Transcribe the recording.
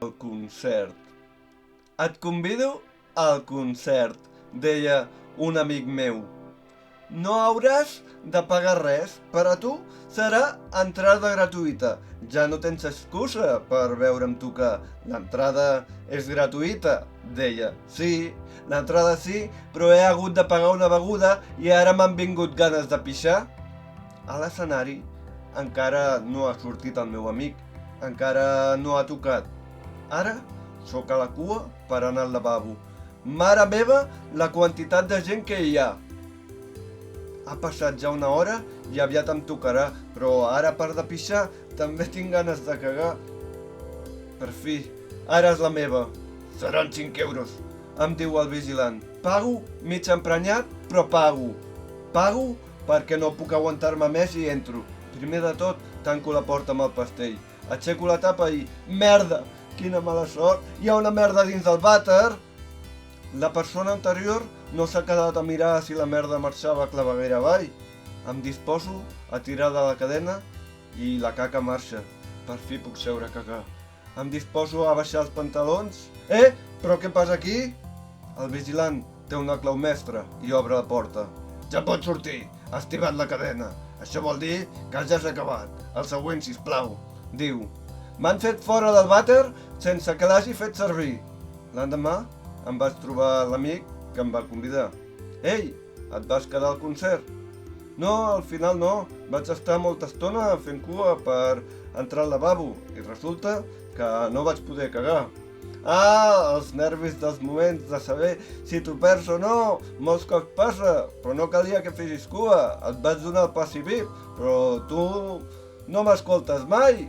al concert. Et convido al concert, deia un amic meu. No hauràs de pagar res, per a tu serà entrada gratuïta. Ja no tens excusa per veure'm tocar. L'entrada és gratuïta, deia. Sí, l'entrada sí, però he hagut de pagar una beguda i ara m'han vingut ganes de pixar. A l'escenari encara no ha sortit el meu amic, encara no ha tocat. Ara sóc a la cua per anar al lavabo. Mare meva, la quantitat de gent que hi ha! Ha passat ja una hora i aviat em tocarà, però ara a part de pixar també tinc ganes de cagar. Per fi, ara és la meva. Seran 5 euros, em diu el vigilant. Pago mig emprenyat, però pago. Pago perquè no puc aguantar-me més i entro. Primer de tot, tanco la porta amb el pastell. Aixeco la tapa i... Merda! Quina mala sort! Hi ha una merda dins del vàter! La persona anterior no s'ha quedat a mirar si la merda marxava claveguera avall. Em disposo a tirar de la cadena i la caca marxa. Per fi puc seure a cagar. Em disposo a baixar els pantalons. Però què passa aquí? El vigilant té una clau mestra i obre la porta. Ja pots sortir, has tirat la cadena. Això vol dir que ja has acabat. El següent, sisplau, diu. M'han fet fora del vàter sense que l'hagi fet servir. L'endemà em vaig trobar l'amic que em va convidar. Ei, et vas quedar al concert? No, al final no. Vaig estar molta estona fent cua per entrar al lavabo i resulta que no vaig poder cagar. Els nervis dels moments de saber si t'ho perds o no, molts cops passa, però no calia que fessis cua. Et vaig donar el passi VIP, però tu no m'escoltes mai.